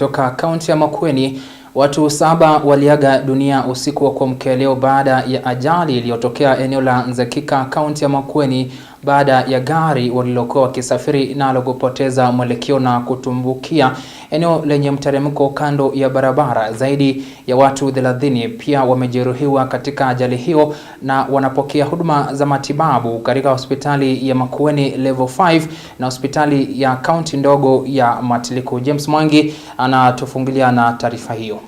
kutoka kaunti ya Makueni. Watu 7 waliaga dunia usiku wa kuamkia leo baada ya ajali iliyotokea eneo la Nzekika, kaunti ya Makueni, baada ya gari walilokuwa wakisafiri nalo kupoteza mwelekeo na kutumbukia eneo lenye mteremko kando ya barabara. Zaidi ya watu 30 pia wamejeruhiwa katika ajali hiyo na wanapokea huduma za matibabu katika hospitali ya Makueni level 5 na hospitali ya kaunti ndogo ya Matiliku. James Mwangi anatufungulia na taarifa hiyo.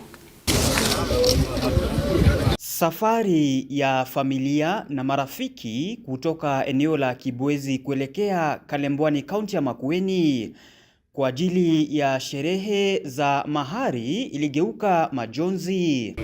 Safari ya familia na marafiki kutoka eneo la Kibwezi kuelekea Kalembwani, kaunti ya Makueni kwa ajili ya sherehe za mahari iligeuka majonzi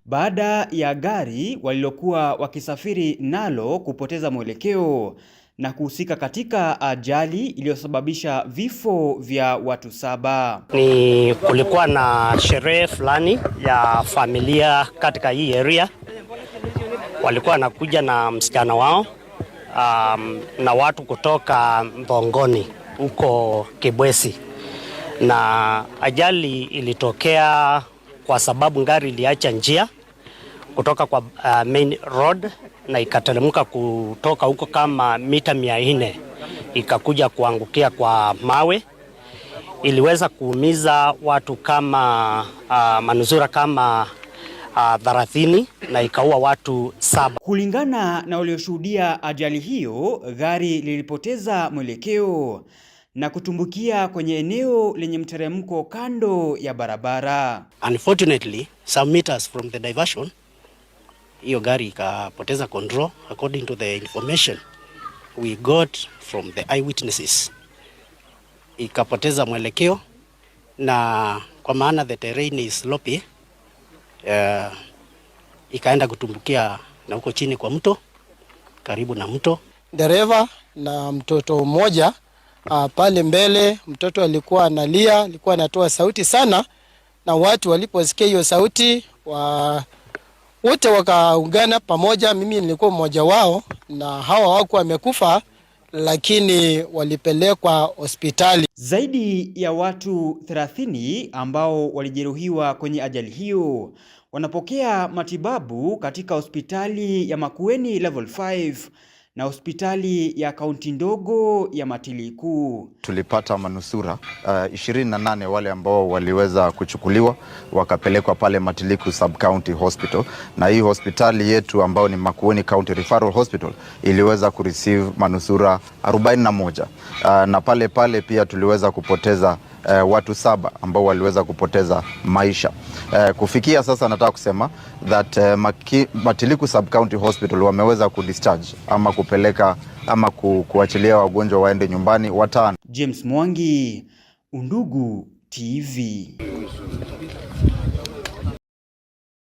baada ya gari walilokuwa wakisafiri nalo kupoteza mwelekeo na kuhusika katika ajali iliyosababisha vifo vya watu 7. Kulikuwa na sherehe fulani ya familia katika hii area. Walikuwa wanakuja na msichana wao na watu kutoka Mbongoni huko Kibwezi, na ajali ilitokea kwa sababu gari iliacha njia kutoka kwa main road na ikateremka kutoka huko kama mita 400 ikakuja kuangukia kwa mawe. Iliweza kuumiza watu kama manusura kama 30 na ikaua watu 7. Kulingana na walioshuhudia ajali hiyo, gari lilipoteza mwelekeo na kutumbukia kwenye eneo lenye mteremko kando ya barabara. Unfortunately, some meters from the diversion, hiyo gari ikapoteza control. According to the information we got from the eyewitnesses, ikapoteza mwelekeo, na kwa maana the terrain is sloppy, ikaenda kutumbukia na huko chini kwa mto, karibu na mto. Dereva na mtoto mmoja pale mbele, mtoto alikuwa analia, alikuwa anatoa sauti sana, na watu waliposikia hiyo sauti wote wakaungana pamoja. Mimi nilikuwa mmoja wao, na hawa wako wamekufa lakini walipelekwa hospitali. Zaidi ya watu 30 ambao walijeruhiwa kwenye ajali hiyo wanapokea matibabu katika hospitali ya Makueni level 5 na hospitali ya kaunti ndogo ya Matiliku. Tulipata manusura 28 wale ambao waliweza kuchukuliwa wakapelekwa pale Matiliku Sub County Hospital, na hii hospitali yetu ambao ni Makueni County Referral Hospital iliweza kureceive manusura 41. Na pale pia tuliweza kupoteza watu 7 ambao waliweza kupoteza maisha. Kufikia sasa nataka kusema that Matiliku Sub County Hospital wameweza kudischarge ama kupeleka ama kuachilia wagonjwa waende nyumbani 5. James Mwangi, Undugu TV.